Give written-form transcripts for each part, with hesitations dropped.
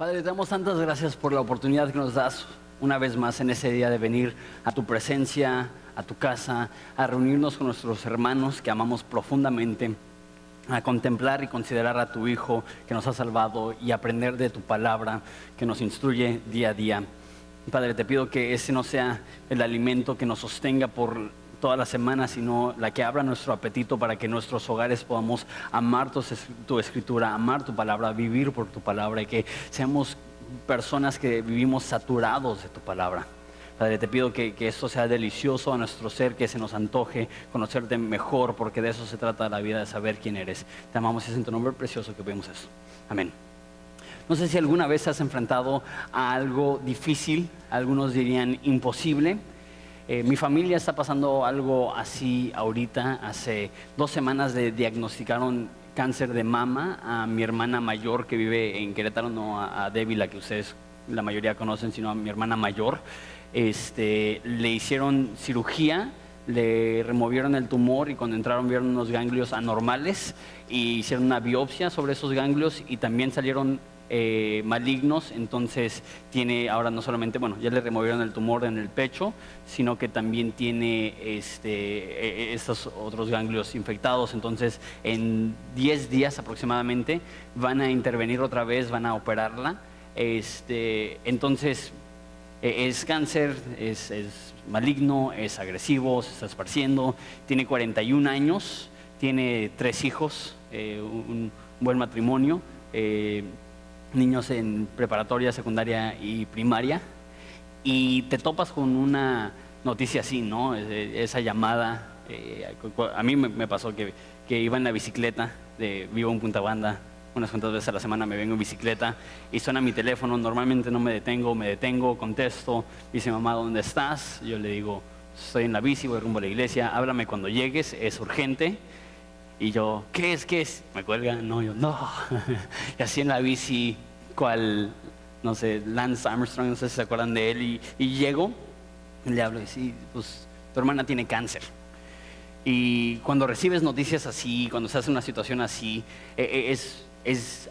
Padre, te damos tantas gracias por la oportunidad que nos das una vez más en ese día de venir a tu presencia, a tu casa, a reunirnos con nuestros hermanos que amamos profundamente, a contemplar y considerar a tu Hijo que nos ha salvado y aprender de tu palabra que nos instruye día a día. Padre, te pido que ese no sea el alimento que nos sostenga por toda la semana, sino la que abra nuestro apetito para que en nuestros hogares podamos amar tu escritura, amar tu palabra, vivir por tu palabra y que seamos personas que vivimos saturados de tu palabra. Padre, te pido que esto sea delicioso a nuestro ser, que se nos antoje conocerte mejor, porque de eso se trata la vida, de saber quién eres. Te amamos y es en tu nombre precioso que pedimos eso. Amén. No sé si alguna vez has enfrentado a algo difícil, algunos dirían imposible. Mi familia está pasando algo así ahorita. Hace 2 semanas le diagnosticaron cáncer de mama a mi hermana mayor que vive en Querétaro, no a Debbie, la que ustedes la mayoría conocen, sino a mi hermana mayor. Le hicieron cirugía, le removieron el tumor y cuando entraron vieron unos ganglios anormales y hicieron una biopsia sobre esos ganglios y también salieron malignos. Entonces tiene ahora no solamente, ya le removieron el tumor en el pecho, sino que también tiene estos otros ganglios infectados. Entonces en 10 días aproximadamente van a intervenir otra vez, van a operarla. Entonces es cáncer, es maligno, es agresivo, se está esparciendo, tiene 41 años, tiene 3 hijos, un buen matrimonio, niños en preparatoria, secundaria y primaria, y te topas con una noticia así, ¿no? Esa llamada, a mí me pasó que iba en la bicicleta, vivo en Punta Banda, unas cuantas veces a la semana me vengo en bicicleta y suena mi teléfono. Normalmente no me detengo, contesto, dice: mamá, ¿dónde estás? Yo le digo: estoy en la bici, voy rumbo a la iglesia, háblame cuando llegues, es urgente. Y yo: ¿qué es? Me cuelga, no, yo no. Y así en la bici, no sé, Lance Armstrong, no sé si se acuerdan de él, y llego, le hablo y sí, pues tu hermana tiene cáncer. Y cuando recibes noticias así, cuando estás en una situación así, es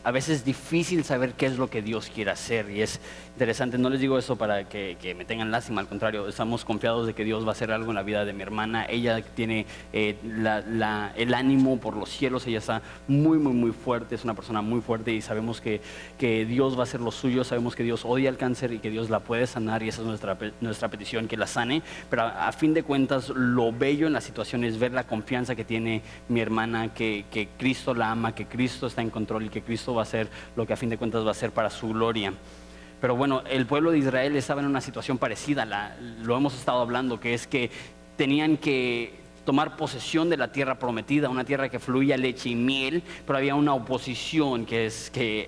a veces difícil saber qué es lo que Dios quiere hacer, y es interesante. No les digo eso para que me tengan lástima, al contrario, estamos confiados de que Dios va a hacer algo en la vida de mi hermana. Ella tiene el ánimo por los cielos, ella está muy, muy, muy fuerte, es una persona muy fuerte, y sabemos que Dios va a hacer lo suyo. Sabemos que Dios odia el cáncer y que Dios la puede sanar, y esa es nuestra petición, que la sane. Pero a fin de cuentas, lo bello en la situación es ver la confianza que tiene mi hermana, que Cristo la ama, que Cristo está en control y que Cristo va a hacer lo que a fin de cuentas va a hacer para su gloria. Pero bueno, el pueblo de Israel estaba en una situación parecida, lo hemos estado hablando, que es que tenían que tomar posesión de la tierra prometida, una tierra que fluía leche y miel, pero había una oposición que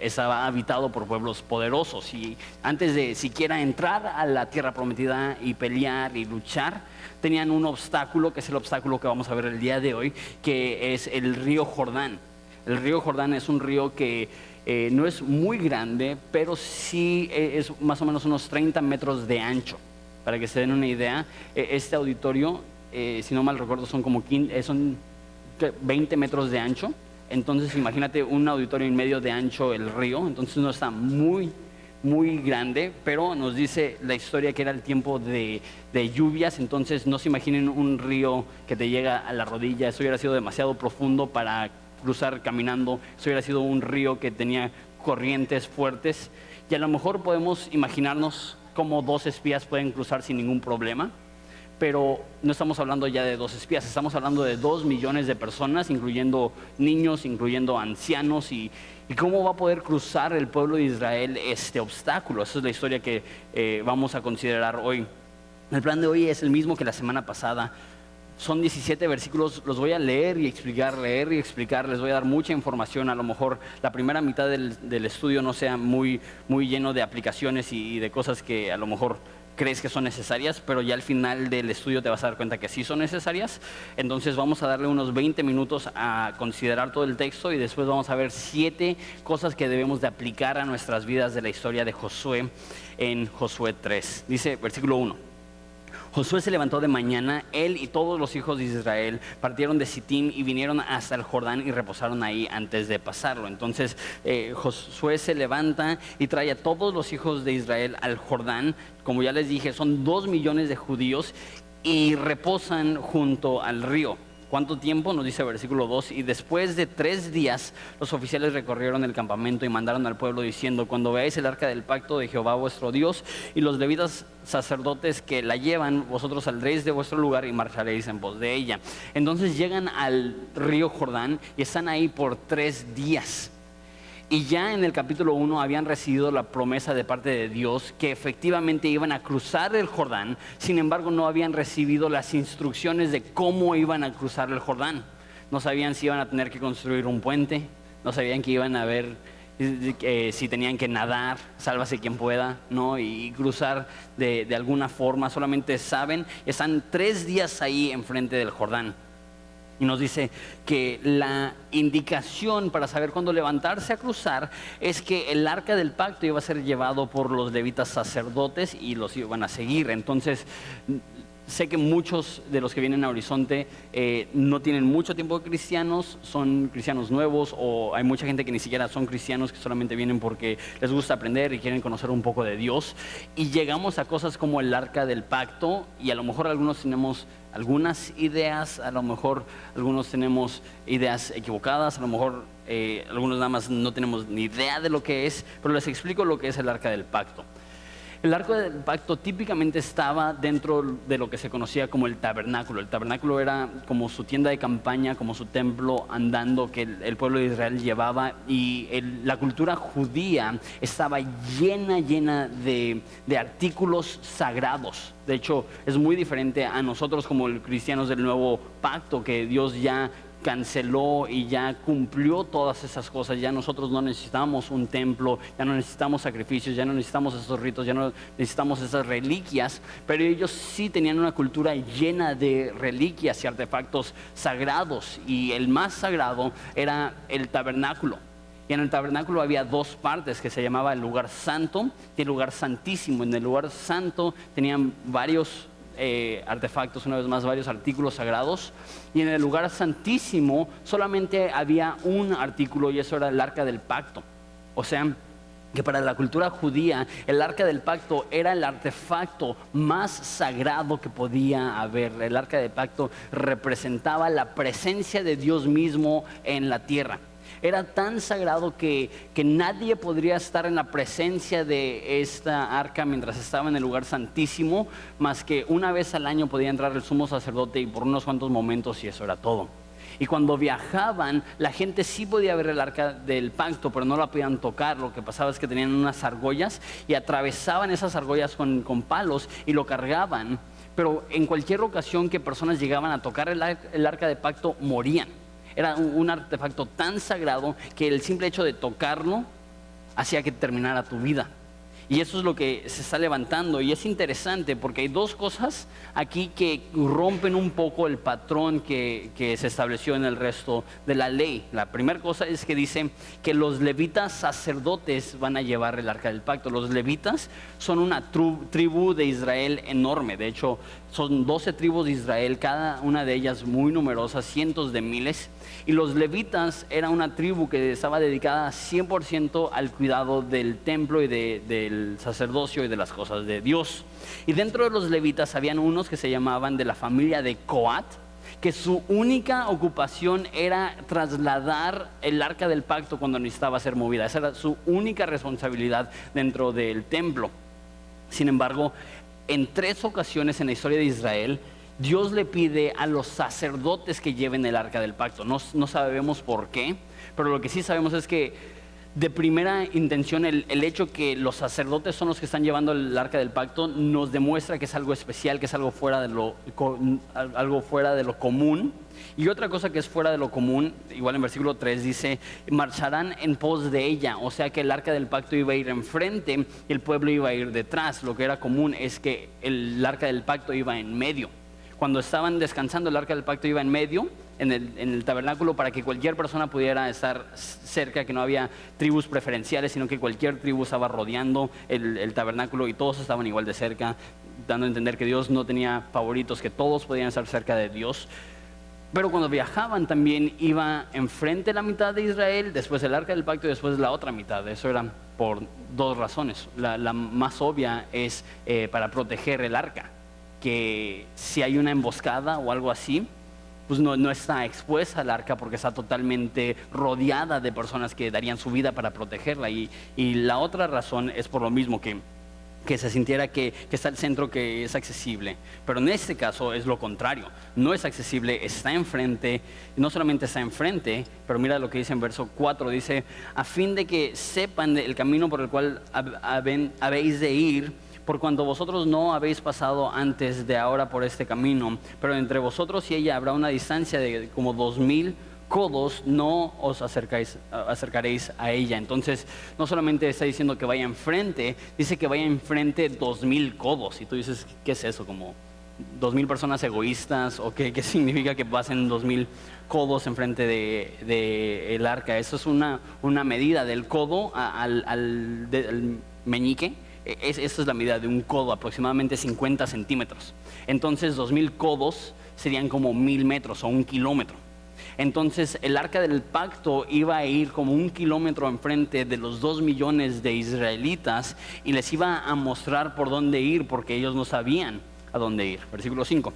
estaba habitado por pueblos poderosos, y antes de siquiera entrar a la tierra prometida y pelear y luchar, tenían un obstáculo, que es el obstáculo que vamos a ver el día de hoy, que es el río Jordán. El río Jordán es un río que no es muy grande, pero sí es más o menos unos 30 metros de ancho. Para que se den una idea, este auditorio, si no mal recuerdo, son 20 metros de ancho. Entonces imagínate un auditorio en medio de ancho el río. Entonces no está muy, muy grande, pero nos dice la historia que era el tiempo de lluvias. Entonces no se imaginen un río que te llega a la rodilla. Eso hubiera sido demasiado profundo para cruzar caminando. Eso hubiera sido un río que tenía corrientes fuertes, y a lo mejor podemos imaginarnos cómo 2 espías pueden cruzar sin ningún problema, pero no estamos hablando ya de 2 espías, estamos hablando de 2 millones de personas, incluyendo niños, incluyendo ancianos. Y cómo va a poder cruzar el pueblo de Israel este obstáculo. Esa es la historia que vamos a considerar hoy. El plan de hoy es el mismo que la semana pasada. Son 17 versículos, los voy a leer y explicar, les voy a dar mucha información. A lo mejor la primera mitad del estudio no sea muy, muy lleno de aplicaciones y de cosas que a lo mejor crees que son necesarias, pero ya al final del estudio te vas a dar cuenta que sí son necesarias. Entonces vamos a darle unos 20 minutos a considerar todo el texto, y después vamos a ver 7 cosas que debemos de aplicar a nuestras vidas de la historia de Josué en Josué 3. Dice versículo 1: Josué se levantó de mañana, él y todos los hijos de Israel partieron de Sittim y vinieron hasta el Jordán y reposaron ahí antes de pasarlo. Entonces Josué se levanta y trae a todos los hijos de Israel al Jordán. Como ya les dije, son 2 millones de judíos y reposan junto al río. ¿Cuánto tiempo? Nos dice el versículo 2. Y después de 3 días, los oficiales recorrieron el campamento y mandaron al pueblo diciendo: cuando veáis el arca del pacto de Jehová vuestro Dios y los levitas sacerdotes que la llevan, vosotros saldréis de vuestro lugar y marcharéis en pos de ella. Entonces llegan al río Jordán y están ahí por 3 días. Y ya en el capítulo 1 habían recibido la promesa de parte de Dios que efectivamente iban a cruzar el Jordán. Sin embargo, no habían recibido las instrucciones de cómo iban a cruzar el Jordán. No sabían si iban a tener que construir un puente, no sabían que iban a ver si tenían que nadar, sálvase quien pueda, ¿no? Y cruzar de alguna forma. Solamente saben, están 3 días ahí enfrente del Jordán. Y nos dice que la indicación para saber cuándo levantarse a cruzar es que el arca del pacto iba a ser llevado por los levitas sacerdotes y los iban a seguir. Entonces, sé que muchos de los que vienen a Horizonte no tienen mucho tiempo de cristianos, son cristianos nuevos, o hay mucha gente que ni siquiera son cristianos, que solamente vienen porque les gusta aprender y quieren conocer un poco de Dios. Y llegamos a cosas como el arca del pacto, y a lo mejor algunos tenemos algunas ideas, a lo mejor algunos tenemos ideas equivocadas, a lo mejor algunos nada más no tenemos ni idea de lo que es, pero les explico lo que es el arca del pacto. El arca del pacto típicamente estaba dentro de lo que se conocía como el tabernáculo. El tabernáculo era como su tienda de campaña, como su templo andando que el pueblo de Israel llevaba, y la cultura judía estaba llena de artículos sagrados. De hecho, es muy diferente a nosotros como cristianos del nuevo pacto, que Dios ya canceló y ya cumplió todas esas cosas. Ya nosotros no necesitamos un templo, ya no necesitamos sacrificios, ya no necesitamos esos ritos, ya no necesitamos esas reliquias, pero ellos sí tenían una cultura llena de reliquias y artefactos sagrados, y el más sagrado era el tabernáculo. Y en el tabernáculo había 2 partes que se llamaba el lugar santo y el lugar santísimo. En el lugar santo tenían varios artefactos, una vez más, varios artículos sagrados, y en el lugar santísimo solamente había un artículo, y eso era el arca del pacto. O sea, que para la cultura judía el arca del pacto era el artefacto más sagrado que podía haber. El arca del pacto representaba la presencia de Dios mismo en la tierra. Era tan sagrado que nadie podría estar en la presencia de esta arca mientras estaba en el lugar santísimo, más que una vez al año podía entrar el sumo sacerdote y por unos cuantos momentos, y eso era todo. Y cuando viajaban, la gente sí podía ver el arca del pacto, pero no la podían tocar. Lo que pasaba es que tenían unas argollas y atravesaban esas argollas con palos y lo cargaban. Pero en cualquier ocasión que personas llegaban a tocar el arca del pacto, morían. Era un artefacto tan sagrado que el simple hecho de tocarlo hacía que terminara tu vida. Y eso es lo que se está levantando. Y es interesante porque hay 2 cosas aquí que rompen un poco el patrón que se estableció en el resto de la ley. La primera cosa es que dice que los levitas sacerdotes van a llevar el arca del pacto. Los levitas son una tribu de Israel enorme. De hecho, son 12 tribus de Israel, cada una de ellas muy numerosas, cientos de miles. Y los levitas era una tribu que estaba dedicada 100% al cuidado del templo y del sacerdocio y de las cosas de Dios. Y dentro de los levitas habían unos que se llamaban de la familia de Coat, que su única ocupación era trasladar el arca del pacto cuando necesitaba ser movida. Esa era su única responsabilidad dentro del templo. Sin embargo, en 3 ocasiones en la historia de Israel, Dios le pide a los sacerdotes que lleven el arca del pacto. No sabemos por qué, pero lo que sí sabemos es que de primera intención el hecho que los sacerdotes son los que están llevando el arca del pacto nos demuestra que es algo especial, que es algo fuera de lo común. Y otra cosa que es fuera de lo común, igual en versículo 3 dice: marcharán en pos de ella. O sea que el arca del pacto iba a ir enfrente y el pueblo iba a ir detrás. Lo que era común es que el arca del pacto iba en medio. Cuando estaban descansando, el arca del pacto iba en medio, en el tabernáculo, para que cualquier persona pudiera estar cerca, que no había tribus preferenciales, sino que cualquier tribu estaba rodeando el tabernáculo y todos estaban igual de cerca. dando a entender que Dios no tenía favoritos, que todos podían estar cerca de Dios. Pero cuando viajaban también iba enfrente la mitad de Israel, después el arca del pacto y después la otra mitad. Eso era por dos razones. La más obvia es para proteger el arca, que si hay una emboscada o algo así, pues no está expuesta al arca porque está totalmente rodeada de personas que darían su vida para protegerla. Y la otra razón es por lo mismo, que se sintiera que está el centro, que es accesible. Pero en este caso es lo contrario, no es accesible, está enfrente. No solamente está enfrente, pero mira lo que dice en verso 4, dice: a fin de que sepan el camino por el cual habéis de ir, por cuanto vosotros no habéis pasado antes de ahora por este camino, pero entre vosotros y ella habrá una distancia de como 2000 codos, no os acercaréis a ella. Entonces no solamente está diciendo que vaya enfrente, dice que vaya enfrente 2000 codos. Y tú dices, ¿qué es eso? ¿Como 2000 personas egoístas? ¿O qué significa que pasen 2000 codos enfrente de el arca? Eso es una medida del codo del meñique. Esa es la medida de un codo, aproximadamente 50 centímetros. Entonces 2000 codos serían como 1000 metros o 1 kilómetro. Entonces el arca del pacto iba a ir como 1 kilómetro enfrente de los 2 millones de israelitas y les iba a mostrar por dónde ir, porque ellos no sabían a dónde ir. Versículo 5.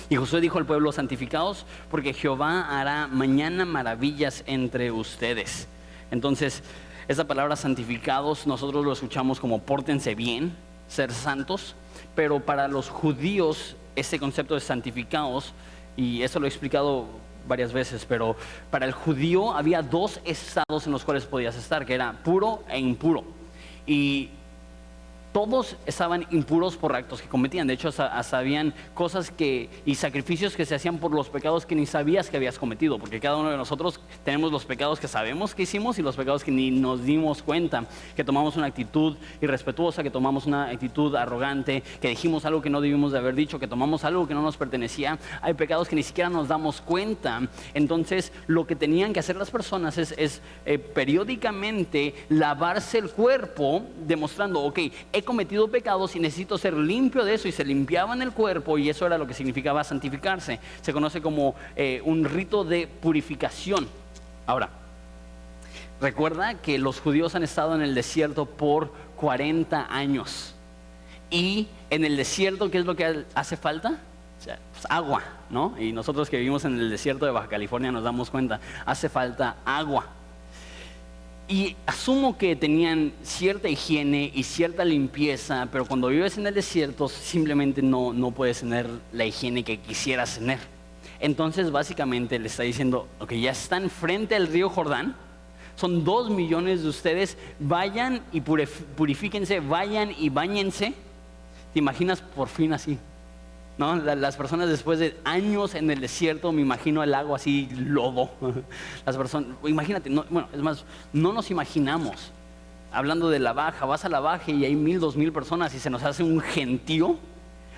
Y Josué dijo al pueblo: santificaos, porque Jehová hará mañana maravillas entre ustedes. Entonces esa palabra santificados nosotros lo escuchamos como pórtense bien, ser santos, pero para los judíos ese concepto de santificados, y eso lo he explicado varias veces, pero para el judío había 2 estados en los cuales podías estar, que era puro e impuro. Y todos estaban impuros por actos que cometían. De hecho, hasta habían cosas y sacrificios que se hacían por los pecados que ni sabías que habías cometido, porque cada uno de nosotros tenemos los pecados que sabemos que hicimos y los pecados que ni nos dimos cuenta, que tomamos una actitud irrespetuosa, que tomamos una actitud arrogante, que dijimos algo que no debimos de haber dicho, que tomamos algo que no nos pertenecía. Hay pecados que ni siquiera nos damos cuenta. Entonces lo que tenían que hacer las personas es periódicamente lavarse el cuerpo, demostrando, ok, he cometido pecados y necesito ser limpio de eso, y se limpiaban el cuerpo, y eso era lo que significaba santificarse. Se conoce como un rito de purificación. Ahora, recuerda que los judíos han estado en el desierto por 40 años, y en el desierto, ¿qué es lo que hace falta? O sea, pues agua, ¿no? Y nosotros que vivimos en el desierto de Baja California nos damos cuenta, hace falta agua. Y asumo que tenían cierta higiene y cierta limpieza, pero cuando vives en el desierto simplemente no puedes tener la higiene que quisieras tener. Entonces básicamente le está diciendo, ok, ya están frente al río Jordán, son 2 millones de ustedes, vayan y purifíquense, vayan y báñense. ¿Te imaginas por fin así? ¿No? Las personas después de años en el desierto, me imagino el agua así, lodo. Las personas, imagínate, es más, no nos imaginamos. Hablando de la Baja, vas a la Baja y hay 1000, 2000 personas y se nos hace un gentío.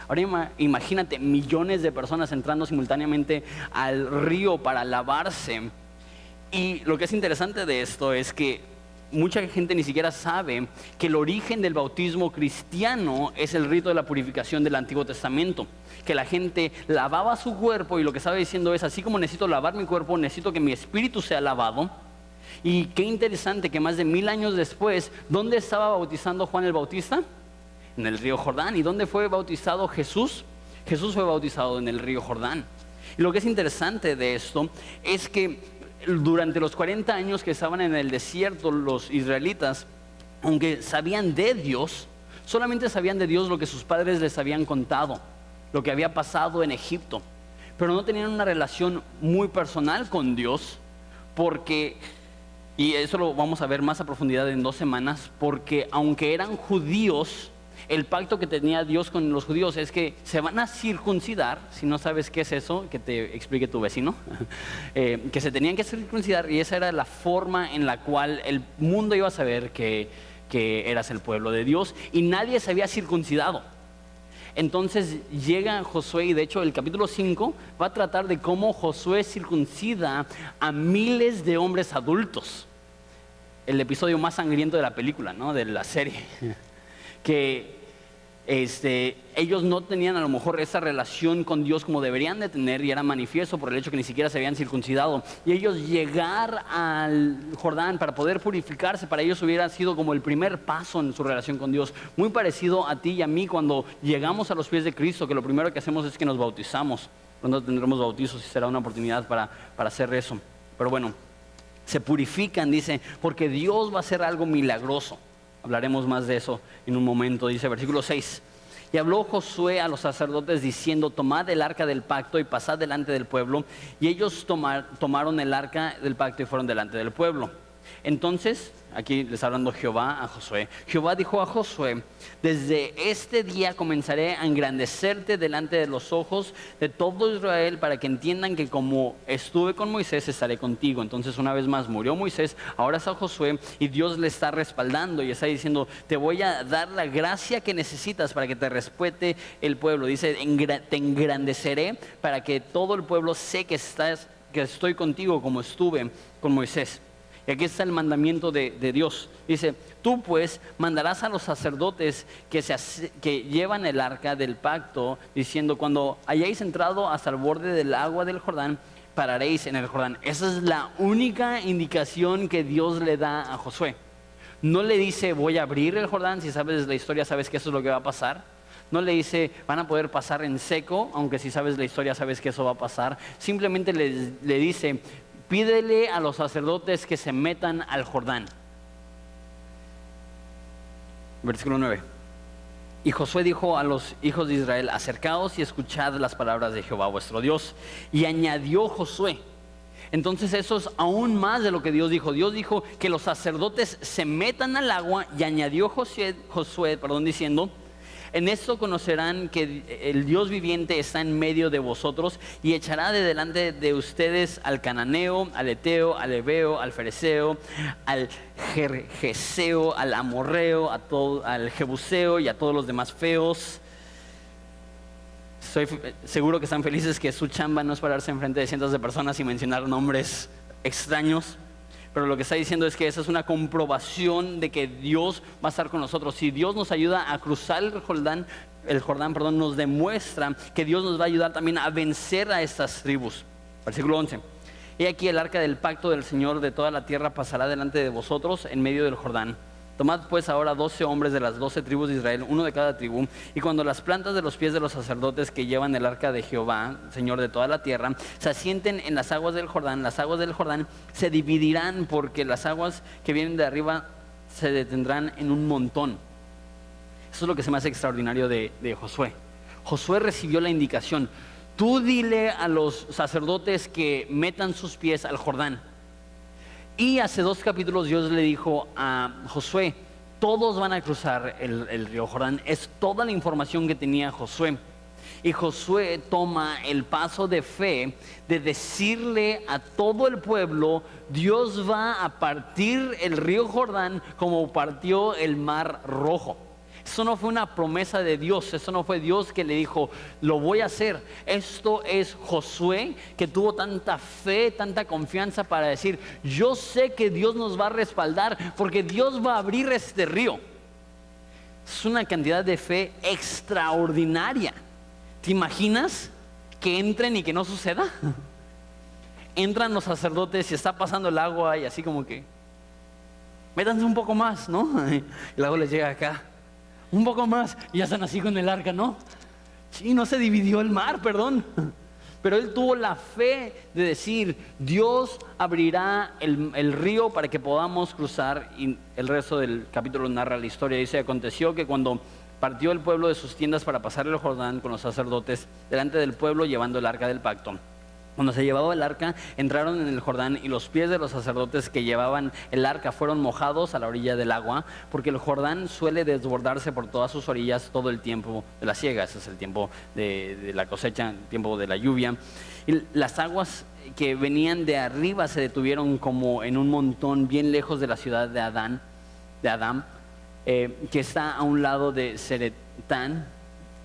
Ahora imagínate millones de personas entrando simultáneamente al río para lavarse. Y lo que es interesante de esto es que mucha gente ni siquiera sabe que el origen del bautismo cristiano es el rito de la purificación del Antiguo Testamento. Que la gente lavaba su cuerpo, y lo que estaba diciendo es, así como necesito lavar mi cuerpo, necesito que mi espíritu sea lavado. Y qué interesante que más de 1000 años después, ¿dónde estaba bautizando Juan el Bautista? En el río Jordán. ¿Y dónde fue bautizado Jesús? Jesús fue bautizado en el río Jordán. Y lo que es interesante de esto es que durante los 40 años que estaban en el desierto, los israelitas, aunque sabían de Dios, solamente sabían de Dios lo que sus padres les habían contado, lo que había pasado en Egipto, pero no tenían una relación muy personal con Dios, porque, y eso lo vamos a ver más a profundidad en 2 semanas, porque aunque eran judíos, el pacto que tenía Dios con los judíos es que se van a circuncidar. Si no sabes qué es eso, que te explique tu vecino. Que se tenían que circuncidar, y esa era la forma en la cual el mundo iba a saber que eras el pueblo de Dios, y nadie se había circuncidado. Entonces llega Josué, y de hecho el capítulo 5 va a tratar de cómo Josué circuncida a miles de hombres adultos. El episodio más sangriento de la película, ¿no? De la serie. Que ellos no tenían a lo mejor esa relación con Dios como deberían de tener, y era manifiesto por el hecho que ni siquiera se habían circuncidado. Y ellos llegar al Jordán para poder purificarse, para ellos hubiera sido como el primer paso en su relación con Dios. Muy parecido a ti y a mí cuando llegamos a los pies de Cristo, que lo primero que hacemos es que nos bautizamos. Cuando tendremos bautizos y será una oportunidad para hacer eso. Pero bueno, se purifican, dice, porque Dios va a hacer algo milagroso. Hablaremos más de eso en un momento. Dice versículo 6: y habló Josué a los sacerdotes diciendo: tomad el arca del pacto y pasad delante del pueblo. Y ellos tomaron el arca del pacto y fueron delante del pueblo. Entonces, aquí les está hablando Jehová a Josué. Jehová dijo a Josué: desde este día comenzaré a engrandecerte delante de los ojos de todo Israel, para que entiendan que como estuve con Moisés, estaré contigo. Entonces, una vez más murió Moisés, ahora está Josué, y Dios le está respaldando y está diciendo: te voy a dar la gracia que necesitas para que te respete el pueblo. Dice: te engrandeceré para que todo el pueblo sé que estoy contigo como estuve con Moisés. Y aquí está el mandamiento de Dios. Dice: tú pues mandarás a los sacerdotes que llevan el arca del pacto, diciendo: cuando hayáis entrado hasta el borde del agua del Jordán, pararéis en el Jordán. Esa es la única indicación que Dios le da a Josué. No le dice: voy a abrir el Jordán. Si sabes la historia, sabes que eso es lo que va a pasar. No le dice: van a poder pasar en seco, aunque si sabes la historia, sabes que eso va a pasar. Simplemente le dice: pídele a los sacerdotes que se metan al Jordán. Versículo 9. Y Josué dijo a los hijos de Israel: acercaos y escuchad las palabras de Jehová vuestro Dios. Y añadió Josué. Entonces eso es aún más de lo que Dios dijo. Dios dijo que los sacerdotes se metan al agua, y añadió Josué, diciendo: en esto conocerán que el Dios viviente está en medio de vosotros, y echará de delante de ustedes al cananeo, al eteo, al heveo, al fereceo, al gergeseo, al amorreo, al jebuseo y a todos los demás feos. Estoy seguro que están felices que su chamba no es pararse enfrente de cientos de personas y mencionar nombres extraños. Pero lo que está diciendo es que esa es una comprobación de que Dios va a estar con nosotros. Si Dios nos ayuda a cruzar el Jordán, nos demuestra que Dios nos va a ayudar también a vencer a estas tribus. Versículo 11. He aquí el arca del pacto del Señor de toda la tierra pasará delante de vosotros en medio del Jordán. Tomad pues ahora 12 hombres de las 12 tribus de Israel, uno de cada tribu, y cuando las plantas de los pies de los sacerdotes que llevan el arca de Jehová, Señor de toda la tierra, se asienten en las aguas del Jordán, las aguas del Jordán se dividirán, porque las aguas que vienen de arriba se detendrán en un montón. Eso es lo que se me hace extraordinario de Josué. Josué recibió la indicación: tú dile a los sacerdotes que metan sus pies al Jordán. Y hace 2 capítulos Dios le dijo a Josué: todos van a cruzar el río Jordán. Es toda la información que tenía Josué. Y Josué toma el paso de fe de decirle a todo el pueblo: Dios va a partir el río Jordán como partió el mar rojo. Eso no fue una promesa de Dios, eso no fue Dios que le dijo: lo voy a hacer. Esto es Josué, que tuvo tanta fe, tanta confianza para decir: yo sé que Dios nos va a respaldar, porque Dios va a abrir este río. Es una cantidad de fe extraordinaria. ¿Te imaginas que entren y que no suceda? Entran los sacerdotes y está pasando el agua, y así como que: métanse un poco más, ¿no? Y luego les llega acá: un poco más, y ya están así con el arca, ¿no? Sí, no se dividió el mar, perdón. Pero él tuvo la fe de decir: Dios abrirá el río para que podamos cruzar. Y el resto del capítulo narra la historia. Dice: aconteció que cuando partió el pueblo de sus tiendas para pasar el Jordán con los sacerdotes delante del pueblo llevando el arca del pacto, cuando se llevaba el arca, entraron en el Jordán, y los pies de los sacerdotes que llevaban el arca fueron mojados a la orilla del agua, porque el Jordán suele desbordarse por todas sus orillas todo el tiempo de la siega. Ese es el tiempo de la cosecha, el tiempo de la lluvia. Y las aguas que venían de arriba se detuvieron como en un montón bien lejos de la ciudad de Adán, que está a un lado de Zeretán,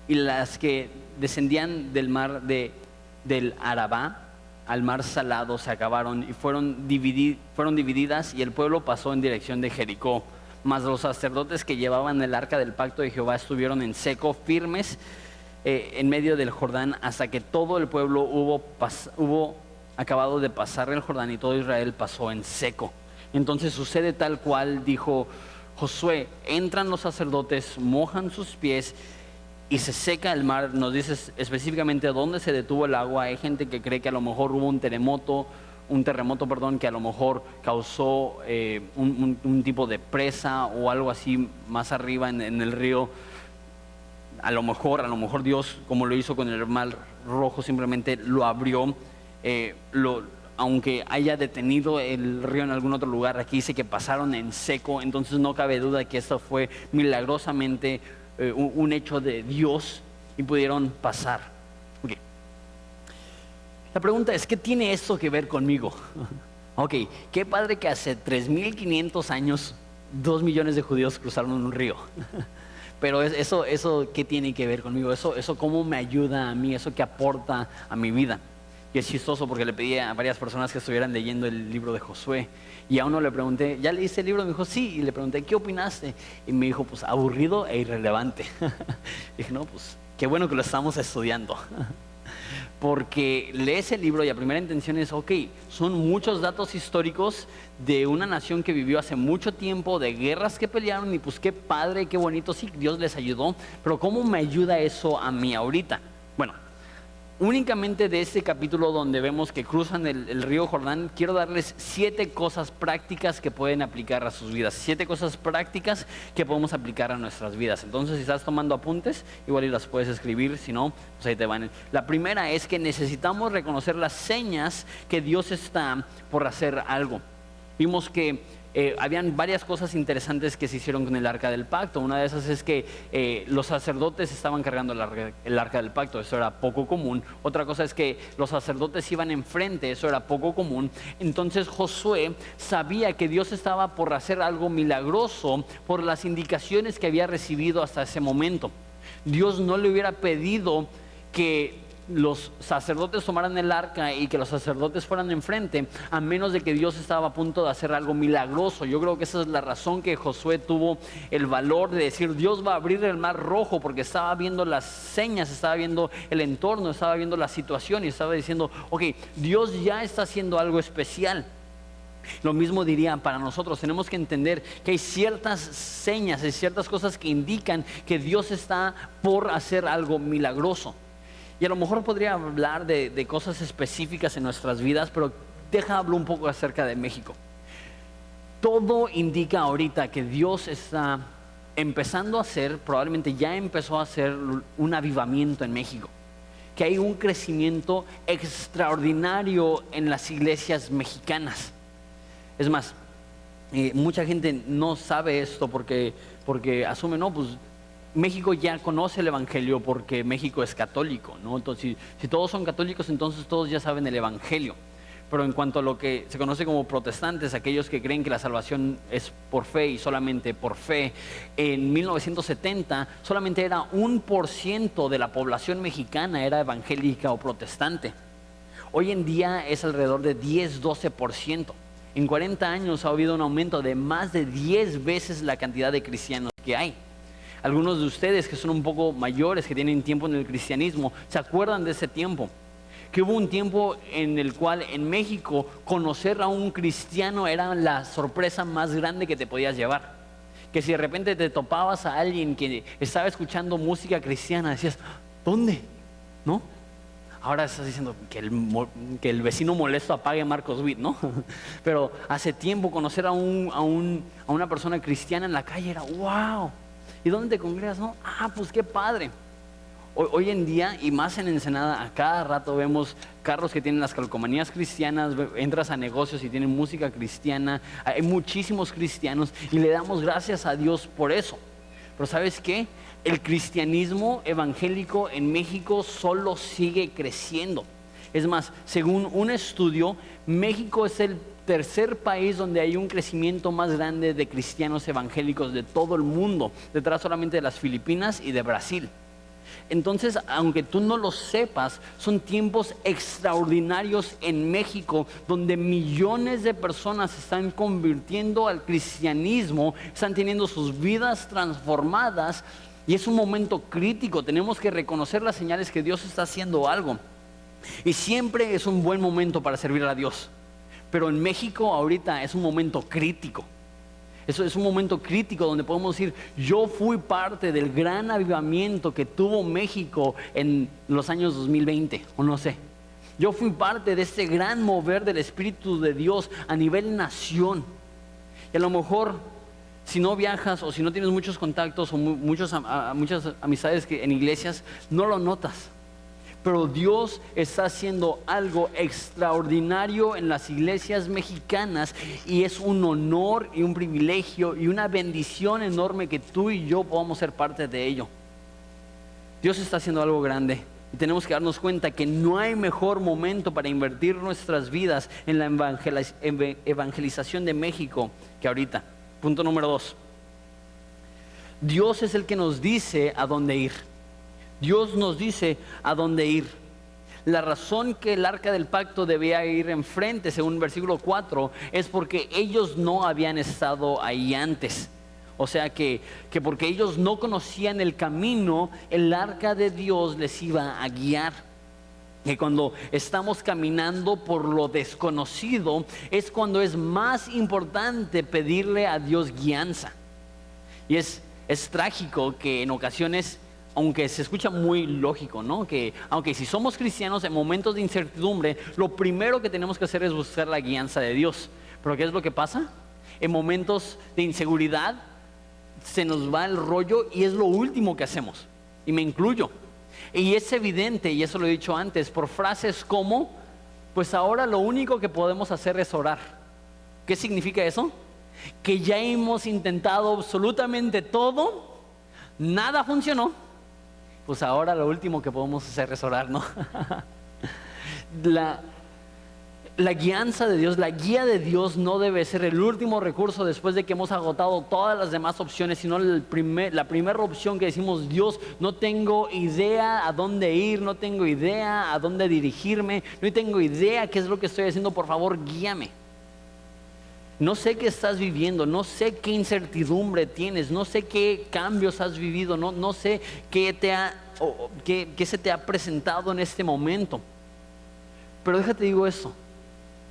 y las que descendían del mar del Arabá al mar salado se acabaron y fueron divididas, y el pueblo pasó en dirección de Jericó. mas los sacerdotes que llevaban el arca del pacto de Jehová estuvieron en seco, firmes en medio del Jordán, hasta que todo el pueblo hubo acabado de pasar el Jordán y todo Israel pasó en seco. Entonces sucede tal cual dijo Josué: entran los sacerdotes, mojan sus pies y se seca el mar. Nos dice específicamente dónde se detuvo el agua. Hay gente que cree que a lo mejor hubo un terremoto, que a lo mejor causó un tipo de presa o algo así más arriba en el río. A lo mejor Dios, como lo hizo con el mar rojo, simplemente lo abrió. Aunque haya detenido el río en algún otro lugar, aquí dice que pasaron en seco. Entonces no cabe duda que esto fue milagrosamente un hecho de Dios y pudieron pasar. Okay. La pregunta es, ¿qué tiene esto que ver conmigo? Ok, qué padre que hace 3.500 años 2 millones de judíos cruzaron un río. Pero eso ¿qué tiene que ver conmigo? Eso ¿cómo me ayuda a mí? ¿Eso qué aporta a mi vida? Y es chistoso porque le pedí a varias personas que estuvieran leyendo el libro de Josué, y a uno le pregunté: ¿ya leíste el libro? Me dijo: sí. Y le pregunté: ¿qué opinaste? Y me dijo: pues aburrido e irrelevante. Dije: no, pues qué bueno que lo estamos estudiando. Porque lees el libro y la primera intención es: ok, son muchos datos históricos de una nación que vivió hace mucho tiempo, de guerras que pelearon, y pues qué padre, qué bonito, sí, Dios les ayudó, pero ¿cómo me ayuda eso a mí ahorita? Bueno, únicamente de este capítulo donde vemos que cruzan el río Jordán, quiero darles 7 cosas prácticas que pueden aplicar a sus vidas. 7 cosas prácticas que podemos aplicar a nuestras vidas. Entonces, si estás tomando apuntes, igual y las puedes escribir, si no, pues ahí te van. La primera es que necesitamos reconocer las señas que Dios está por hacer algo. Vimos que habían varias cosas interesantes que se hicieron con el arca del pacto. Una de esas es que los sacerdotes estaban cargando el arca del pacto. Eso era poco común. Otra cosa es que los sacerdotes iban enfrente. Eso era poco común. Entonces Josué sabía que Dios estaba por hacer algo milagroso por las indicaciones que había recibido hasta ese momento. Dios no le hubiera pedido que los sacerdotes tomaran el arca y que los sacerdotes fueran enfrente, a menos de que Dios estaba a punto de hacer algo milagroso. Yo creo que esa es la razón que Josué tuvo el valor de decir: Dios va a abrir el mar rojo, porque estaba viendo las señas, estaba viendo el entorno, estaba viendo la situación y estaba diciendo: ok, Dios ya está haciendo algo especial. Lo mismo diría para nosotros. Tenemos que entender que hay ciertas señas, hay ciertas cosas que indican que Dios está por hacer algo milagroso. Y a lo mejor podría hablar de cosas específicas en nuestras vidas, pero hablo un poco acerca de México. Todo indica ahorita que Dios está empezando a hacer, probablemente ya empezó a hacer un avivamiento en México. Que hay un crecimiento extraordinario en las iglesias mexicanas. Es más, mucha gente no sabe esto porque asume, no, pues México ya conoce el evangelio porque México es católico, ¿no? Entonces, si todos son católicos, entonces todos ya saben el evangelio. Pero en cuanto a lo que se conoce como protestantes, aquellos que creen que la salvación es por fe y solamente por fe, en 1970 solamente era 1% de la población mexicana era evangélica o protestante. Hoy en día es alrededor de 10-12%. En 40 años ha habido un aumento de más de 10 veces la cantidad de cristianos que hay. Algunos de ustedes que son un poco mayores, que tienen tiempo en el cristianismo, se acuerdan de ese tiempo. Que hubo un tiempo en el cual en México conocer a un cristiano era la sorpresa más grande que te podías llevar. Que si de repente te topabas a alguien que estaba escuchando música cristiana, decías: ¿dónde? ¿No? Ahora estás diciendo que el vecino molesto apague Marcos Witt, ¿no? Pero hace tiempo conocer a una persona cristiana en la calle era ¡wow! ¿Y dónde te congregas? No, pues qué padre. Hoy en día, y más en Ensenada, a cada rato vemos carros que tienen las calcomanías cristianas, entras a negocios y tienen música cristiana, hay muchísimos cristianos y le damos gracias a Dios por eso. Pero ¿sabes qué? El cristianismo evangélico en México solo sigue creciendo. Es más, según un estudio, México es el tercer país donde hay un crecimiento más grande de cristianos evangélicos de todo el mundo, detrás solamente de las Filipinas y de Brasil. Entonces, aunque tú no lo sepas, son tiempos extraordinarios en México, donde millones de personas se están convirtiendo al cristianismo, están teniendo sus vidas transformadas, y es un momento crítico. Tenemos que reconocer las señales que Dios está haciendo algo, y siempre es un buen momento para servir a Dios, pero en México ahorita es un momento crítico. Eso es un momento crítico donde podemos decir, yo fui parte del gran avivamiento que tuvo México en los años 2020, o no sé. Yo fui parte de este gran mover del Espíritu de Dios a nivel nación. Y a lo mejor, si no viajas o si no tienes muchos contactos o muchas amistades en iglesias, no lo notas. Pero Dios está haciendo algo extraordinario en las iglesias mexicanas, y es un honor y un privilegio y una bendición enorme que tú y yo podamos ser parte de ello. Dios está haciendo algo grande, y tenemos que darnos cuenta que no hay mejor momento para invertir nuestras vidas en la evangelización de México que ahorita. Punto número 2. Dios es el que nos dice a dónde ir. Dios nos dice a dónde ir. La razón que el arca del pacto debía ir enfrente, según el versículo 4, es porque ellos no habían estado ahí antes. O sea que porque ellos no conocían el camino, el arca de Dios les iba a guiar. Que cuando estamos caminando por lo desconocido, es cuando es más importante pedirle a Dios guianza. Y es trágico que en ocasiones, aunque se escucha muy lógico, ¿no? Que aunque si somos cristianos, en momentos de incertidumbre, lo primero que tenemos que hacer es buscar la guianza de Dios. Pero ¿qué es lo que pasa? En momentos de inseguridad se nos va el rollo y es lo último que hacemos. Y me incluyo. Y es evidente, y eso lo he dicho antes, por frases como, pues ahora lo único que podemos hacer es orar. ¿Qué significa eso? Que ya hemos intentado absolutamente todo, nada funcionó. Pues ahora lo último que podemos hacer es orar, ¿no? La guianza de Dios, la guía de Dios no debe ser el último recurso después de que hemos agotado todas las demás opciones, sino la primera opción que decimos, Dios, no tengo idea a dónde ir, no tengo idea a dónde dirigirme, no tengo idea qué es lo que estoy haciendo, por favor, guíame. No sé qué estás viviendo, no sé qué incertidumbre tienes, no sé qué cambios has vivido, no sé qué se te ha presentado en este momento. Pero déjate digo esto,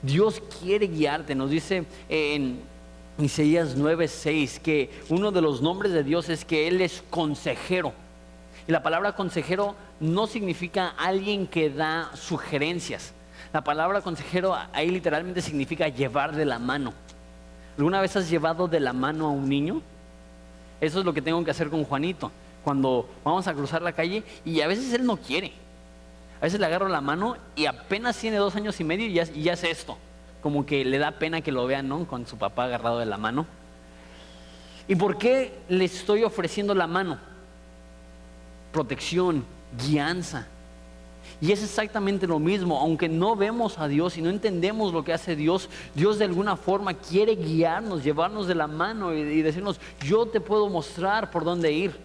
Dios quiere guiarte. Nos dice en Isaías 9:6 que uno de los nombres de Dios es que Él es consejero. Y la palabra consejero no significa alguien que da sugerencias. La palabra consejero ahí literalmente significa llevar de la mano. ¿Alguna vez has llevado de la mano a un niño? Eso es lo que tengo que hacer con Juanito. Cuando vamos a cruzar la calle y a veces él no quiere. A veces le agarro la mano y apenas tiene 2 años y medio y ya hace esto. Como que le da pena que lo vean, ¿no? Con su papá agarrado de la mano. ¿Y por qué le estoy ofreciendo la mano? Protección, guianza. Y es exactamente lo mismo, aunque no vemos a Dios y no entendemos lo que hace Dios, Dios de alguna forma quiere guiarnos, llevarnos de la mano y decirnos, yo te puedo mostrar por dónde ir.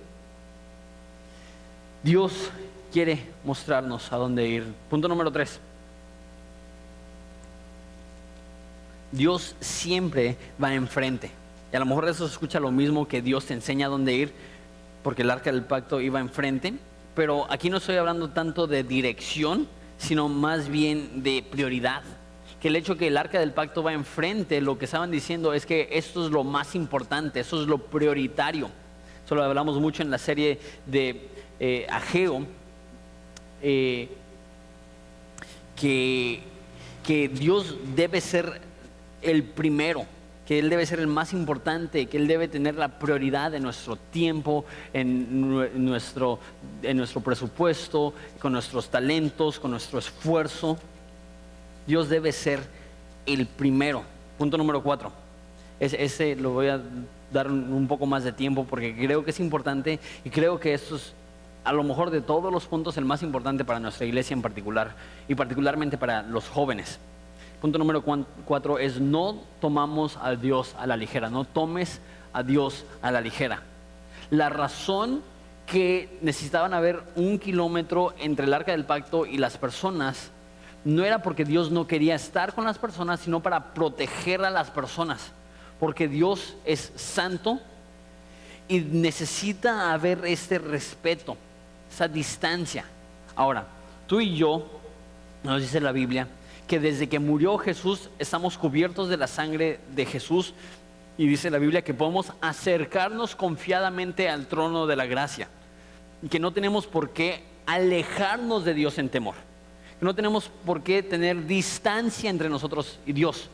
Dios quiere mostrarnos a dónde ir. Punto número 3. Dios siempre va enfrente. Y a lo mejor eso se escucha lo mismo, que Dios te enseña a dónde ir, porque el arca del pacto iba enfrente. Pero aquí no estoy hablando tanto de dirección, sino más bien de prioridad. Que el hecho que el arca del pacto va enfrente, lo que estaban diciendo es que esto es lo más importante, eso es lo prioritario. Eso lo hablamos mucho en la serie de Ageo, que Dios debe ser el primero, que Él debe ser el más importante, que Él debe tener la prioridad en nuestro tiempo, en nuestro presupuesto, con nuestros talentos, con nuestro esfuerzo. Dios debe ser el primero. Punto número 4. Ese lo voy a dar un poco más de tiempo porque creo que es importante y creo que esto es, a lo mejor de todos los puntos, el más importante para nuestra iglesia en particular y particularmente para los jóvenes. Punto número 4 es: no tomamos a Dios a la ligera. No tomes a Dios a la ligera. La razón que necesitaban haber 1 kilómetro entre el arca del pacto y las personas, no era porque Dios no quería estar con las personas, sino para proteger a las personas, porque Dios es santo y necesita haber este respeto, esa distancia. Ahora, tú y yo, nos dice la Biblia, que desde que murió Jesús estamos cubiertos de la sangre de Jesús, y dice la Biblia que podemos acercarnos confiadamente al trono de la gracia, y que no tenemos por qué alejarnos de Dios en temor, que no tenemos por qué tener distancia entre nosotros y Dios.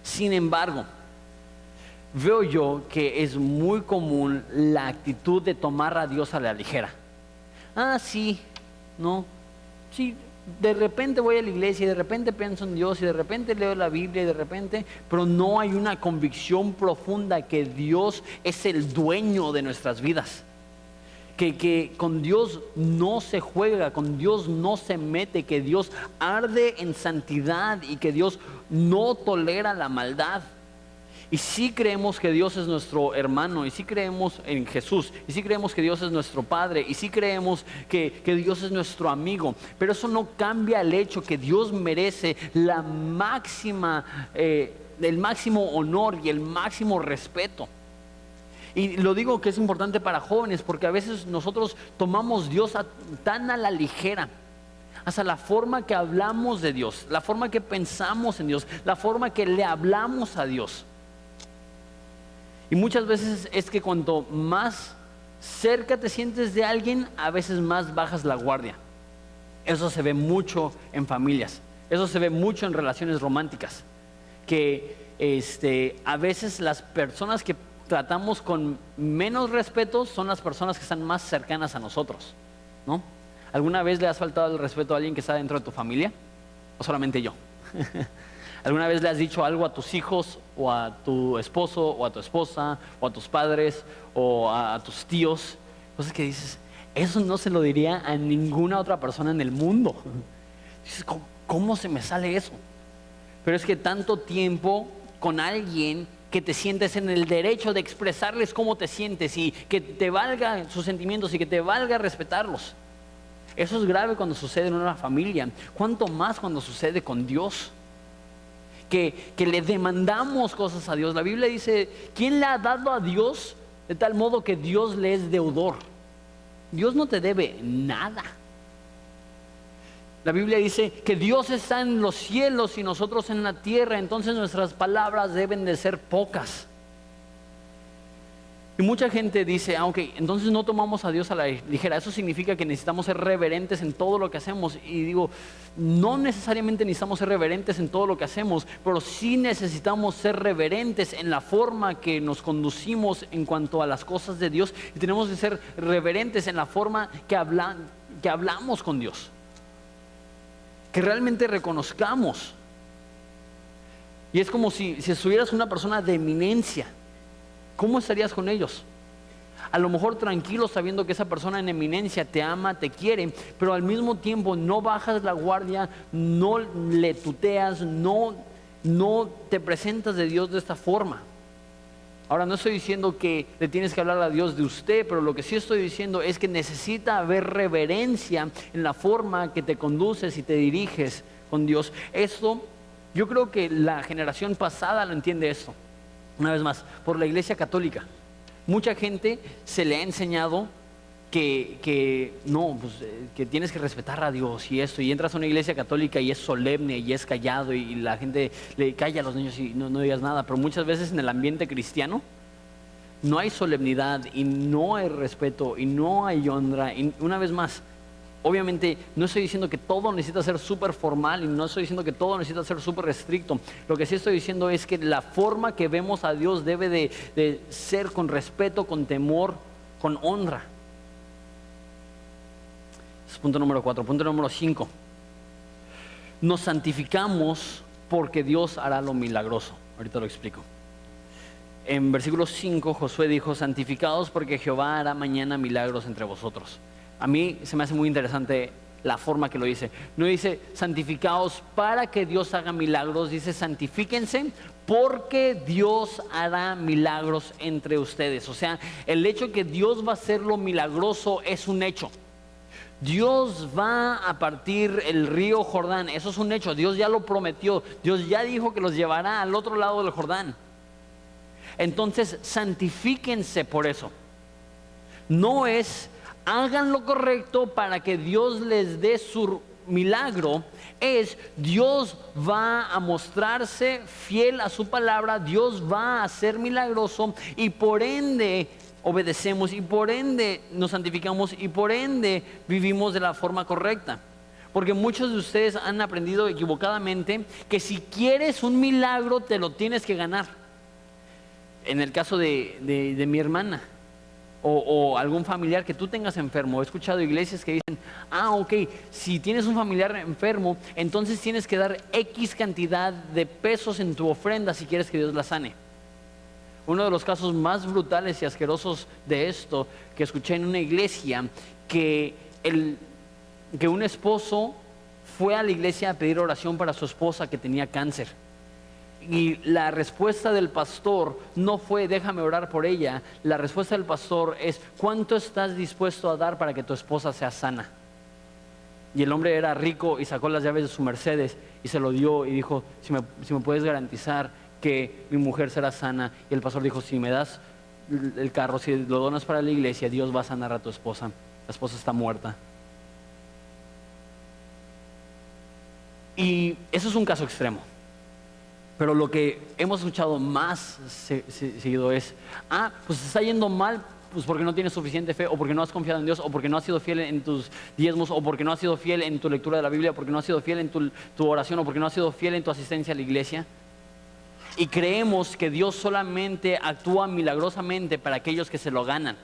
Sin embargo, veo yo que es muy común la actitud de tomar a Dios a la ligera. Sí, no, sí, de repente voy a la iglesia y de repente pienso en Dios y de repente leo la Biblia y de repente, pero no hay una convicción profunda que Dios es el dueño de nuestras vidas. Que con Dios no se juega, con Dios no se mete, que Dios arde en santidad y que Dios no tolera la maldad. Y sí creemos que Dios es nuestro hermano, y sí creemos en Jesús, y sí creemos que Dios es nuestro Padre, y sí creemos que Dios es nuestro amigo, pero eso no cambia el hecho que Dios merece la máxima, el máximo honor y el máximo respeto. Y lo digo que es importante para jóvenes, porque a veces nosotros tomamos Dios tan a la ligera, hasta la forma que hablamos de Dios, la forma que pensamos en Dios, la forma que le hablamos a Dios. Y muchas veces es que cuanto más cerca te sientes de alguien, a veces más bajas la guardia. Eso se ve mucho en familias, eso se ve mucho en relaciones románticas, que a veces las personas que tratamos con menos respeto son las personas que están más cercanas a nosotros, ¿no? ¿Alguna vez le has faltado el respeto a alguien que está dentro de tu familia? ¿O solamente yo? ¿Alguna vez le has dicho algo a tus hijos o a tu esposo o a tu esposa o a tus padres o a tus tíos? Cosas que dices, eso no se lo diría a ninguna otra persona en el mundo. Dices, ¿cómo se me sale eso? Pero es que tanto tiempo con alguien que te sientes en el derecho de expresarles cómo te sientes y que te valga sus sentimientos y que te valga respetarlos. Eso es grave cuando sucede en una familia. ¿Cuánto más cuando sucede con Dios? Que le demandamos cosas a Dios. La Biblia dice, ¿quién le ha dado a Dios de tal modo que Dios le es deudor? Dios no te debe nada. La Biblia dice que Dios está en los cielos y nosotros en la tierra, entonces nuestras palabras deben de ser pocas. Y mucha gente dice, ok, entonces no tomamos a Dios a la ligera. Eso significa que necesitamos ser reverentes en todo lo que hacemos. Y digo, no necesariamente necesitamos ser reverentes en todo lo que hacemos, pero sí necesitamos ser reverentes en la forma que nos conducimos en cuanto a las cosas de Dios. Y tenemos que ser reverentes en la forma que hablamos con Dios. Que realmente reconozcamos. Y es como si estuvieras una persona de eminencia. ¿Cómo estarías con ellos? A lo mejor tranquilo sabiendo que esa persona en eminencia te ama, te quiere, pero al mismo tiempo no bajas la guardia, no le tuteas, no te presentas de Dios de esta forma. Ahora no estoy diciendo que le tienes que hablar a Dios de usted, pero lo que sí estoy diciendo es que necesita haber reverencia en la forma que te conduces y te diriges con Dios. Esto, yo creo que la generación pasada lo entiende esto. Una vez más, por la Iglesia Católica. Mucha gente se le ha enseñado que tienes que respetar a Dios y esto. Y entras a una Iglesia Católica y es solemne y es callado y la gente le calla a los niños y no digas nada. Pero muchas veces en el ambiente cristiano no hay solemnidad y no hay respeto y no hay honra. Y una vez más, obviamente no estoy diciendo que todo necesita ser súper formal y no estoy diciendo que todo necesita ser súper estricto. Lo que sí estoy diciendo es que la forma que vemos a Dios debe de ser con respeto, con temor, con honra. Es punto número 4. Punto número 5. Nos santificamos porque Dios hará lo milagroso. Ahorita lo explico. En versículo 5 Josué dijo, santificados porque Jehová hará mañana milagros entre vosotros. A mí se me hace muy interesante la forma que lo dice. No dice santificaos para que Dios haga milagros, dice santifíquense porque Dios hará milagros entre ustedes. O sea, el hecho que Dios va a hacer lo milagroso es un hecho. Dios va a partir el río Jordán, eso es un hecho. Dios ya lo prometió, Dios ya dijo que los llevará al otro lado del Jordán. Entonces santifíquense por eso. No es hagan lo correcto para que Dios les dé su milagro, es Dios va a mostrarse fiel a su palabra, Dios va a ser milagroso y por ende obedecemos y por ende nos santificamos y por ende vivimos de la forma correcta. Porque muchos de ustedes han aprendido equivocadamente que si quieres un milagro te lo tienes que ganar. En el caso de mi hermana o algún familiar que tú tengas enfermo, he escuchado iglesias que dicen, ok, si tienes un familiar enfermo, entonces tienes que dar X cantidad de pesos en tu ofrenda si quieres que Dios la sane. Uno de los casos más brutales y asquerosos de esto que escuché en una iglesia, que un esposo fue a la iglesia a pedir oración para su esposa que tenía cáncer. Y la respuesta del pastor no fue déjame orar por ella. La respuesta del pastor es ¿cuánto estás dispuesto a dar para que tu esposa sea sana? Y el hombre era rico y sacó las llaves de su Mercedes y se lo dio y dijo si me puedes garantizar que mi mujer será sana. Y el pastor dijo si me das el carro, si lo donas para la iglesia, Dios va a sanar a tu esposa. La esposa está muerta. Y eso es un caso extremo. Pero lo que hemos escuchado más seguido es, pues está yendo mal, pues porque no tienes suficiente fe, o porque no has confiado en Dios, o porque no has sido fiel en tus diezmos, o porque no has sido fiel en tu lectura de la Biblia, o porque no has sido fiel en tu oración, o porque no has sido fiel en tu asistencia a la iglesia. Y creemos que Dios solamente actúa milagrosamente para aquellos que se lo ganan.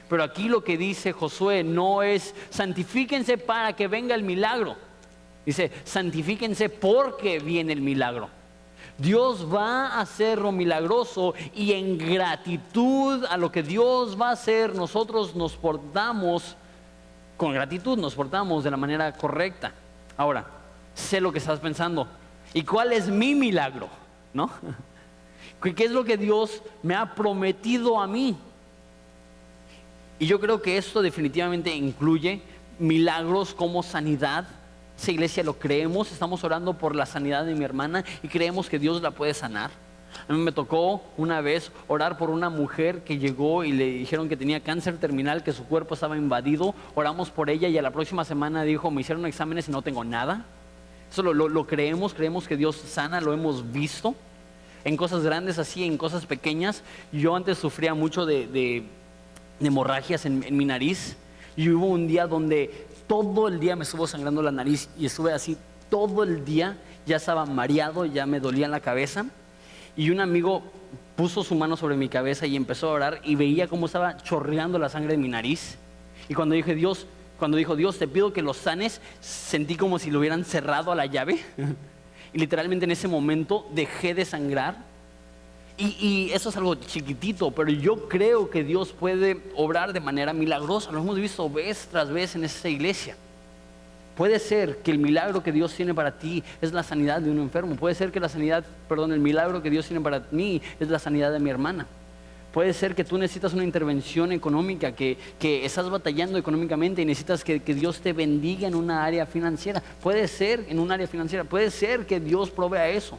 Pero aquí lo que dice Josué no es santifíquense para que venga el milagro. Dice santifíquense porque viene el milagro. Dios va a hacer lo milagroso y en gratitud a lo que Dios va a hacer, nosotros nos portamos con gratitud, nos portamos de la manera correcta. Ahora, sé lo que estás pensando. ¿Y cuál es mi milagro? ¿No? ¿Qué es lo que Dios me ha prometido a mí? Y yo creo que esto definitivamente incluye milagros como sanidad. Esa iglesia lo creemos, estamos orando por la sanidad de mi hermana y creemos que Dios la puede sanar. A mí me tocó una vez orar por una mujer que llegó y le dijeron que tenía cáncer terminal, que su cuerpo estaba invadido. Oramos por ella y a la próxima semana dijo, me hicieron exámenes y no tengo nada. Eso lo creemos que Dios sana, lo hemos visto en cosas grandes así, en cosas pequeñas. Yo antes sufría mucho de hemorragias en mi nariz y hubo un día donde todo el día me estuvo sangrando la nariz y estuve así todo el día, ya estaba mareado, ya me dolía en la cabeza y un amigo puso su mano sobre mi cabeza y empezó a orar y veía cómo estaba chorreando la sangre de mi nariz. Y cuando dijo Dios te pido que lo sanes, sentí como si lo hubieran cerrado a la llave y literalmente en ese momento dejé de sangrar. Y eso es algo chiquitito, pero yo creo que Dios puede obrar de manera milagrosa. Lo hemos visto vez tras vez en esta iglesia. Puede ser que el milagro que Dios tiene para ti es la sanidad de un enfermo. Puede ser que el milagro que Dios tiene para mí es la sanidad de mi hermana. Puede ser que tú necesitas una intervención económica, que estás batallando económicamente y necesitas que Dios te bendiga en una área financiera. Puede ser en un área financiera, puede ser que Dios provea eso.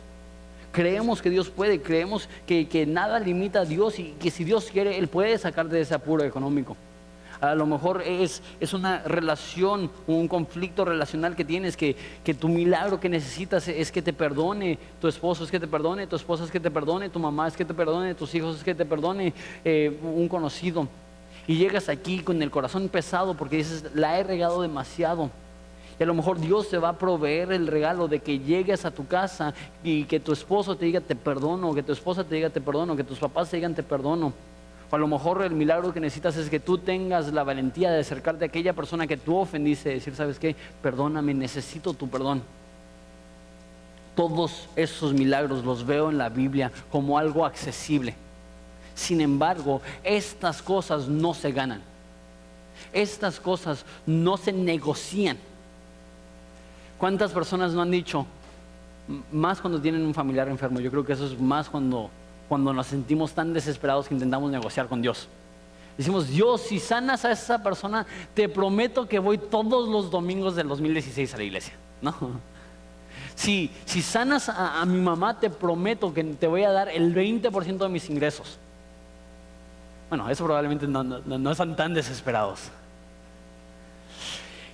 Creemos que Dios puede, creemos que nada limita a Dios y que si Dios quiere, Él puede sacarte de ese apuro económico. A lo mejor es una relación, un conflicto relacional que tienes, que tu milagro que necesitas es que te perdone tu esposo, es que te perdone tu esposa, es que te perdone tu mamá, es que te perdone tus hijos, es que te perdone un conocido. Y llegas aquí con el corazón pesado porque dices, la he regado demasiado. Y a lo mejor Dios te va a proveer el regalo de que llegues a tu casa y que tu esposo te diga te perdono, que tu esposa te diga te perdono, que tus papás te digan te perdono. O a lo mejor el milagro que necesitas es que tú tengas la valentía de acercarte a aquella persona que tú ofendiste y decir, ¿sabes qué? Perdóname, necesito tu perdón. Todos esos milagros los veo en la Biblia como algo accesible. Sin embargo, estas cosas no se ganan. Estas cosas no se negocian. ¿Cuántas personas no han dicho, más cuando tienen un familiar enfermo? Yo creo que eso es más cuando nos sentimos tan desesperados que intentamos negociar con Dios. Decimos, Dios, si sanas a esa persona, te prometo que voy todos los domingos del 2016 a la iglesia. No. Si sanas a mi mamá, te prometo que te voy a dar el 20% de mis ingresos. Bueno, eso probablemente no están tan desesperados.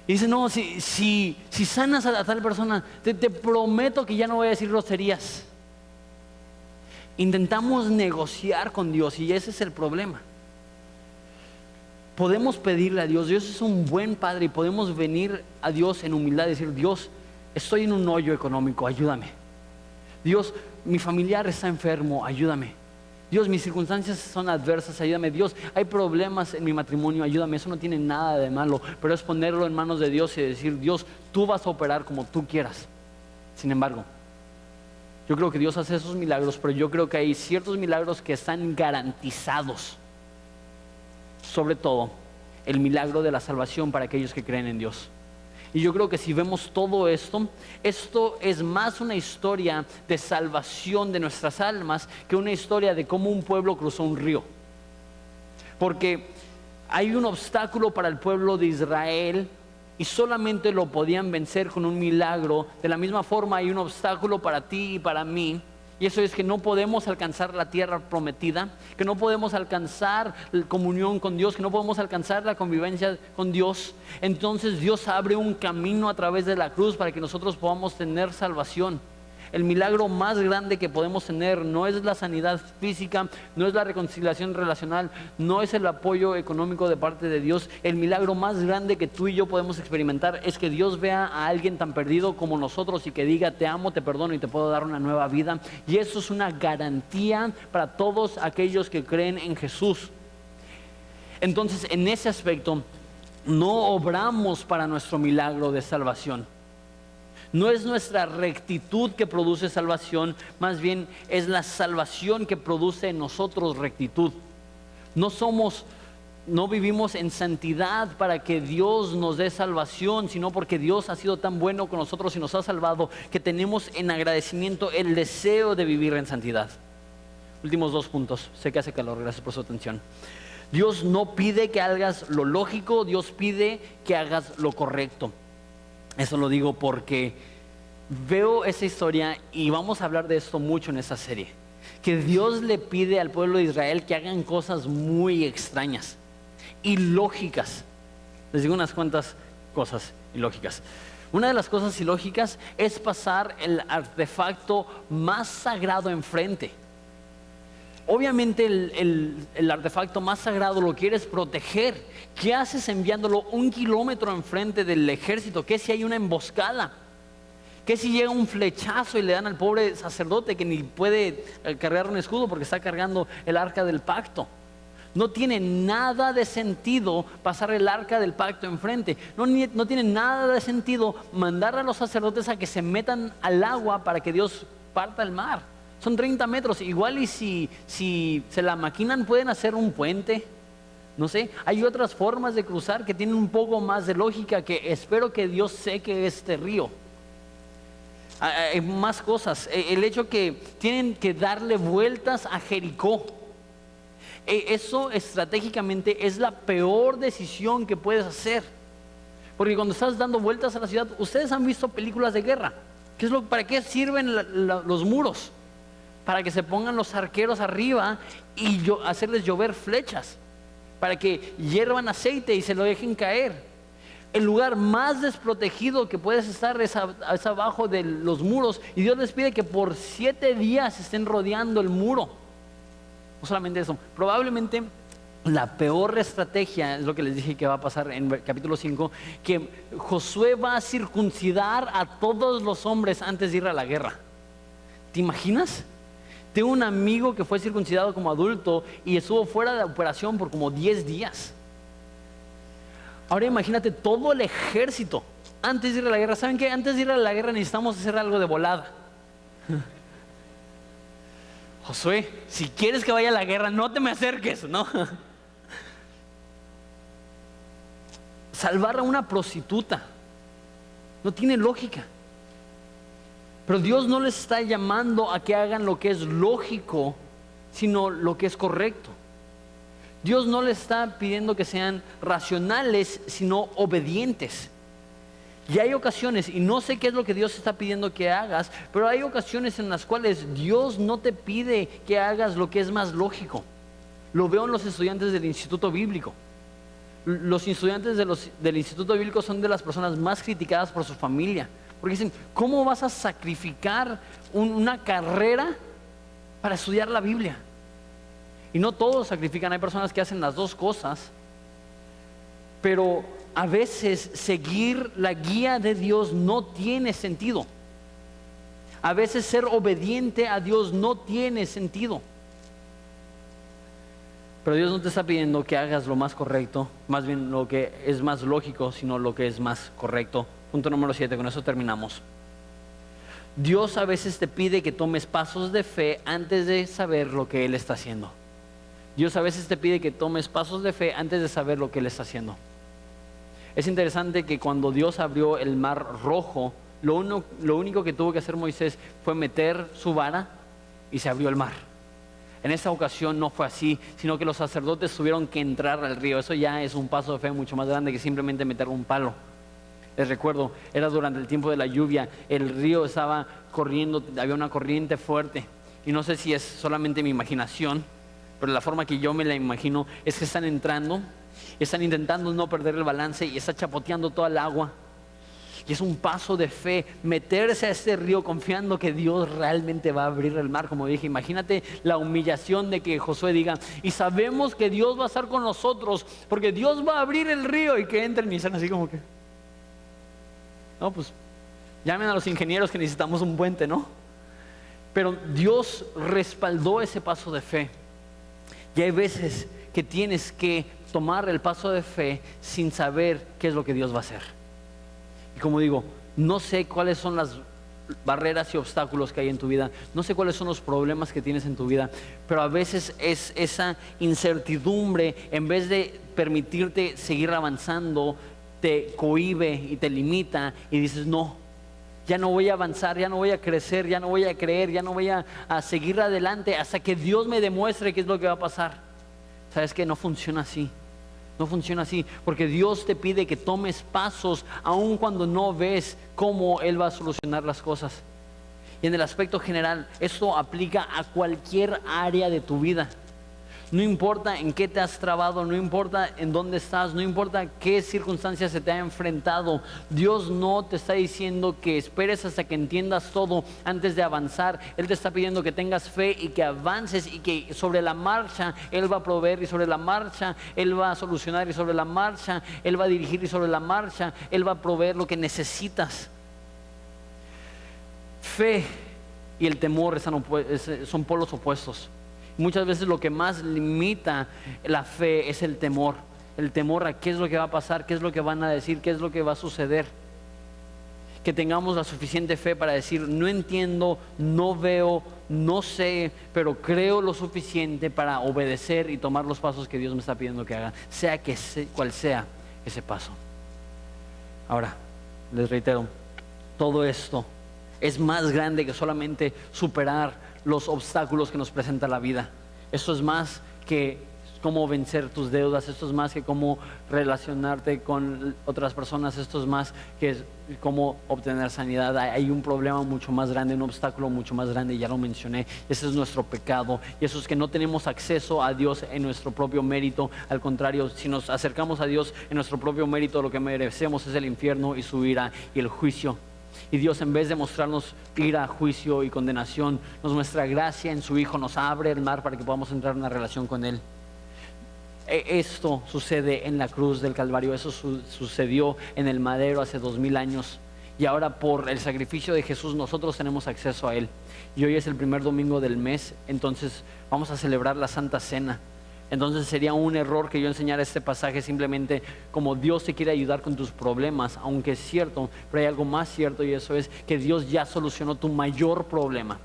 Y dice, no, si sanas a tal persona, te prometo que ya no voy a decir groserías. Intentamos negociar con Dios y ese es el problema. Podemos pedirle a Dios, Dios es un buen Padre, y podemos venir a Dios en humildad y decir, Dios, estoy en un hoyo económico, ayúdame. Dios, mi familiar está enfermo, ayúdame. Dios, mis circunstancias son adversas, ayúdame. Dios, hay problemas en mi matrimonio, ayúdame. Eso no tiene nada de malo, pero es ponerlo en manos de Dios y decir, Dios, tú vas a operar como tú quieras. Sin embargo, yo creo que Dios hace esos milagros, pero yo creo que hay ciertos milagros que están garantizados. Sobre todo, el milagro de la salvación para aquellos que creen en Dios. Y yo creo que si vemos todo esto es más una historia de salvación de nuestras almas que una historia de cómo un pueblo cruzó un río. Porque hay un obstáculo para el pueblo de Israel y solamente lo podían vencer con un milagro. De la misma forma hay un obstáculo para ti y para mí. Y eso es que no podemos alcanzar la tierra prometida, que no podemos alcanzar la comunión con Dios, que no podemos alcanzar la convivencia con Dios. Entonces Dios abre un camino a través de la cruz para que nosotros podamos tener salvación. El milagro más grande que podemos tener no es la sanidad física, no es la reconciliación relacional, no es el apoyo económico de parte de Dios. El milagro más grande que tú y yo podemos experimentar es que Dios vea a alguien tan perdido como nosotros y que diga, te amo, te perdono y te puedo dar una nueva vida. Y eso es una garantía para todos aquellos que creen en Jesús. Entonces, en ese aspecto, no obramos para nuestro milagro de salvación. No es nuestra rectitud que produce salvación, más bien es la salvación que produce en nosotros rectitud. No vivimos en santidad para que Dios nos dé salvación, sino porque Dios ha sido tan bueno con nosotros y nos ha salvado que tenemos en agradecimiento el deseo de vivir en santidad. Últimos 2 puntos, sé que hace calor, gracias por su atención. Dios no pide que hagas lo lógico, Dios pide que hagas lo correcto. Eso lo digo porque veo esa historia y vamos a hablar de esto mucho en esta serie. Que Dios le pide al pueblo de Israel que hagan cosas muy extrañas, ilógicas. Les digo unas cuantas cosas ilógicas. Una de las cosas ilógicas es pasar el artefacto más sagrado enfrente. Obviamente el artefacto más sagrado lo quieres proteger. ¿Qué haces enviándolo 1 kilómetro enfrente del ejército? ¿Qué si hay una emboscada? ¿Qué si llega un flechazo y le dan al pobre sacerdote que ni puede cargar un escudo porque está cargando el arca del pacto? No tiene nada de sentido pasar el arca del pacto enfrente. No tiene nada de sentido mandar a los sacerdotes a que se metan al agua para que Dios parta el mar. Son 30 metros, igual y si se la maquinan pueden hacer un puente. No sé, hay otras formas de cruzar que tienen un poco más de lógica, que espero que Dios seque este río. Hay más cosas, el hecho que tienen que darle vueltas a Jericó. Eso estratégicamente es la peor decisión que puedes hacer. Porque cuando estás dando vueltas a la ciudad, ustedes han visto películas de guerra. ¿Para qué sirven los muros? Para que se pongan los arqueros arriba y hacerles llover flechas, para que hiervan aceite y se lo dejen caer. El lugar más desprotegido que puedes estar es abajo de los muros, y Dios les pide que por 7 días estén rodeando el muro. No solamente eso, probablemente la peor estrategia es lo que les dije que va a pasar en capítulo 5, que Josué va a circuncidar a todos los hombres antes de ir a la guerra. ¿Te imaginas? Tengo un amigo que fue circuncidado como adulto y estuvo fuera de operación por como 10 días. Ahora imagínate todo el ejército antes de ir a la guerra. ¿Saben qué? Antes de ir a la guerra necesitamos hacer algo de volada. Josué, si quieres que vaya a la guerra, no te me acerques, ¿no? Salvar a una prostituta. No tiene lógica. Pero Dios no les está llamando a que hagan lo que es lógico, sino lo que es correcto. Dios no les está pidiendo que sean racionales, sino obedientes. Y hay ocasiones, y no sé qué es lo que Dios está pidiendo que hagas, pero hay ocasiones en las cuales Dios no te pide que hagas lo que es más lógico. Lo veo en los estudiantes del Instituto Bíblico. Los estudiantes del Instituto Bíblico son de las personas más criticadas por su familia. Porque dicen, ¿cómo vas a sacrificar una carrera para estudiar la Biblia? Y no todos sacrifican, hay personas que hacen las dos cosas. Pero a veces seguir la guía de Dios no tiene sentido. A veces ser obediente a Dios no tiene sentido. Pero Dios no te está pidiendo que hagas lo más correcto, más bien lo que es más lógico, sino lo que es más correcto. Punto número 7, con eso terminamos. Dios a veces te pide que tomes pasos de fe antes de saber lo que Él está haciendo. Dios a veces te pide que tomes pasos de fe antes de saber lo que Él está haciendo. Es interesante que cuando Dios abrió el mar rojo, lo único que tuvo que hacer Moisés fue meter su vara y se abrió el mar. En esta ocasión no fue así, sino que los sacerdotes tuvieron que entrar al río. Eso ya es un paso de fe mucho más grande que simplemente meter un palo. Les recuerdo, era durante el tiempo de la lluvia, el río estaba corriendo, había una corriente fuerte. Y no sé si es solamente mi imaginación, pero la forma que yo me la imagino es que están entrando, están intentando no perder el balance y está chapoteando toda el agua. Y es un paso de fe, meterse a este río confiando que Dios realmente va a abrir el mar. Como dije, imagínate la humillación de que Josué diga, y sabemos que Dios va a estar con nosotros, porque Dios va a abrir el río, y que entren y están así como que, no, pues llamen a los ingenieros que necesitamos un puente, ¿no? Pero Dios respaldó ese paso de fe. Y hay veces que tienes que tomar el paso de fe sin saber qué es lo que Dios va a hacer. Y como digo, no sé cuáles son las barreras y obstáculos que hay en tu vida, no sé cuáles son los problemas que tienes en tu vida, pero a veces es esa incertidumbre, en vez de permitirte seguir avanzando, te cohíbe y te limita y dices, no, ya no voy a avanzar, ya no voy a crecer, ya no voy a creer, ya no voy a seguir adelante hasta que Dios me demuestre qué es lo que va a pasar. ¿Sabes qué? No funciona así. No funciona así, porque Dios te pide que tomes pasos aun cuando no ves cómo Él va a solucionar las cosas. Y en el aspecto general, esto aplica a cualquier área de tu vida. No importa en qué te has trabado, no importa en dónde estás, no importa qué circunstancias se te ha enfrentado. Dios no te está diciendo que esperes hasta que entiendas todo antes de avanzar. Él te está pidiendo que tengas fe y que avances, y que sobre la marcha Él va a proveer, y sobre la marcha Él va a solucionar, y sobre la marcha Él va a dirigir, y sobre la marcha Él va a proveer lo que necesitas. Fe y el temor son polos opuestos. Muchas veces lo que más limita la fe es el temor a qué es lo que va a pasar, qué es lo que van a decir, qué es lo que va a suceder. Que tengamos la suficiente fe para decir, no entiendo, no veo, no sé, pero creo lo suficiente para obedecer y tomar los pasos que Dios me está pidiendo que haga, cual sea ese paso. Ahora, les reitero, todo esto es más grande que solamente superar los obstáculos que nos presenta la vida. Esto es más que cómo vencer tus deudas, esto es más que cómo relacionarte con otras personas, esto es más que cómo obtener sanidad. Hay un problema mucho más grande, un obstáculo mucho más grande, ya lo mencioné. Ese es nuestro pecado, y eso es que no tenemos acceso a Dios en nuestro propio mérito. Al contrario, si nos acercamos a Dios en nuestro propio mérito, lo que merecemos es el infierno y su ira y el juicio. Y Dios, en vez de mostrarnos ira, juicio y condenación, nos muestra gracia en su Hijo, nos abre el mar para que podamos entrar en una relación con Él. Esto sucede en la cruz del Calvario, eso sucedió en el madero hace 2000 años. Y ahora, por el sacrificio de Jesús, nosotros tenemos acceso a Él. Y hoy es el primer domingo del mes, entonces vamos a celebrar la Santa Cena. Entonces sería un error que yo enseñara este pasaje simplemente como Dios te quiere ayudar con tus problemas, aunque es cierto, pero hay algo más cierto, y eso es que Dios ya solucionó tu mayor problema.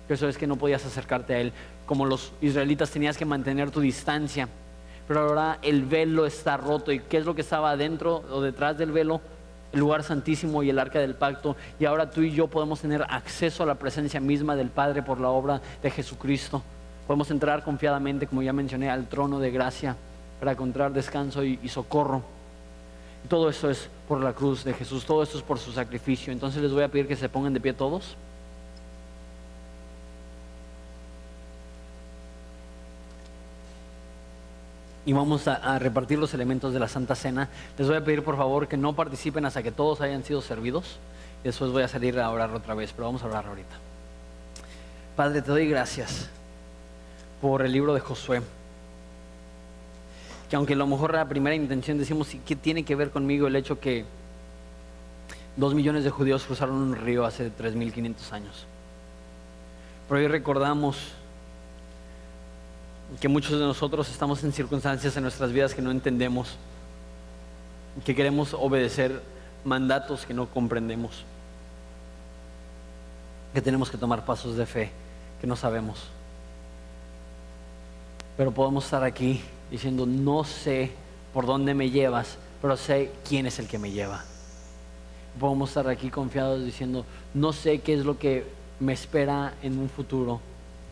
Eso es que no podías acercarte a Él. Como los israelitas, tenías que mantener tu distancia, pero ahora el velo está roto. ¿Y qué es lo que estaba adentro o detrás del velo? el lugar santísimo y el arca del pacto, y ahora tú y yo podemos tener acceso a la presencia misma del Padre por la obra de Jesucristo. Podemos entrar confiadamente, como ya mencioné, al trono de gracia para encontrar descanso y socorro. Y todo esto es por la cruz de Jesús, todo esto es por su sacrificio. Entonces les voy a pedir que se pongan de pie todos. Y vamos a repartir los elementos de la Santa Cena. Les voy a pedir por favor que no participen hasta que todos hayan sido servidos. Y después voy a salir a orar otra vez, pero vamos a orar ahorita. Padre, te doy gracias por el libro de Josué. Que aunque a lo mejor la primera intención decimos, ¿qué tiene que ver conmigo el hecho que 2 millones de judíos cruzaron un río hace 3.500 años? Pero hoy recordamos que muchos de nosotros estamos en circunstancias en nuestras vidas que no entendemos, que queremos obedecer mandatos que no comprendemos, que tenemos que tomar pasos de fe que no sabemos. Pero podemos estar aquí diciendo, no sé por dónde me llevas, pero sé quién es el que me lleva. Podemos estar aquí confiados diciendo, no sé qué es lo que me espera en un futuro,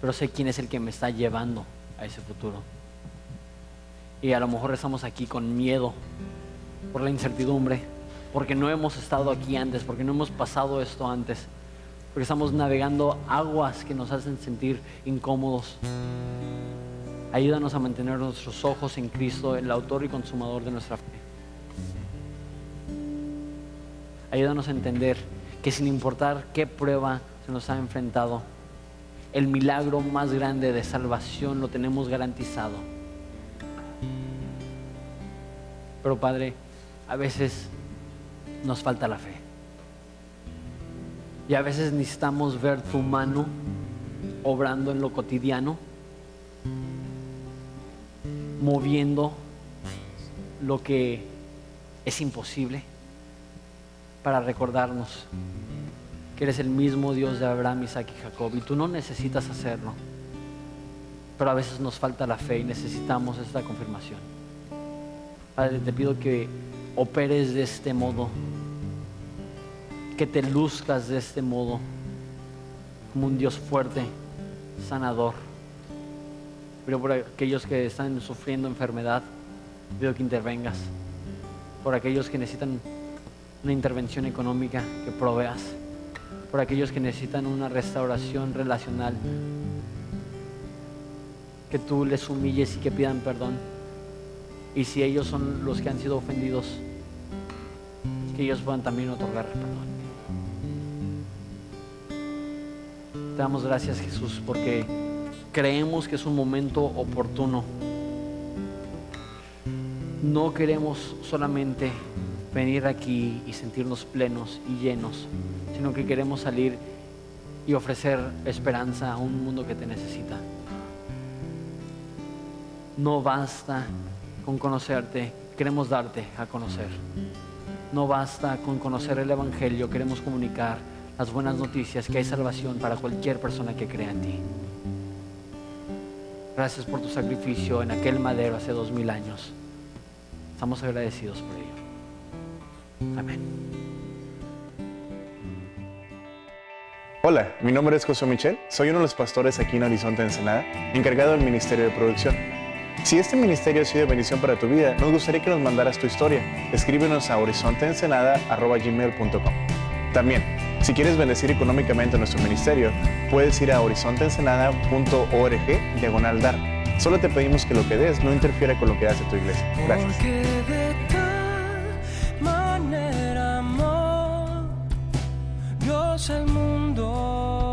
pero sé quién es el que me está llevando a ese futuro. Y a lo mejor estamos aquí con miedo por la incertidumbre, porque no hemos estado aquí antes, porque no hemos pasado esto antes, porque estamos navegando aguas que nos hacen sentir incómodos. Ayúdanos a mantener nuestros ojos en Cristo, el autor y consumador de nuestra fe. Ayúdanos a entender que sin importar qué prueba se nos ha enfrentado, el milagro más grande de salvación lo tenemos garantizado. Pero Padre, a veces nos falta la fe. Y a veces necesitamos ver tu mano obrando en lo cotidiano, moviendo lo que es imposible, para recordarnos que eres el mismo Dios de Abraham, Isaac y Jacob, y tú no necesitas hacerlo, pero a veces nos falta la fe y necesitamos esta confirmación. Padre, te pido que operes de este modo, que te luzcas de este modo como un Dios fuerte, sanador. Pido por aquellos que están sufriendo enfermedad, pido que intervengas. Por aquellos que necesitan una intervención económica, que proveas. Por aquellos que necesitan una restauración relacional, que tú les humilles y que pidan perdón. Y si ellos son los que han sido ofendidos, que ellos puedan también otorgar perdón. Te damos gracias, Jesús, porque creemos que es un momento oportuno. No queremos solamente venir aquí y sentirnos plenos y llenos, sino que queremos salir y ofrecer esperanza a un mundo que te necesita. No basta con conocerte, queremos darte a conocer. No basta con conocer el Evangelio, queremos comunicar las buenas noticias, que hay salvación para cualquier persona que crea en ti. Gracias por tu sacrificio en aquel madero hace 2000 años. Estamos agradecidos por ello. Amén. Hola, mi nombre es José Michel, soy uno de los pastores aquí en Horizonte Ensenada, encargado del Ministerio de Producción. Si este ministerio ha sido de bendición para tu vida, nos gustaría que nos mandaras tu historia. Escríbenos a horizonteensenada@gmail.com. También, si quieres bendecir económicamente a nuestro ministerio, puedes ir a horizonteensenada.org/dar. Solo te pedimos que lo que des no interfiera con lo que hace tu iglesia. Gracias. Porque de tal manera amó Dios al mundo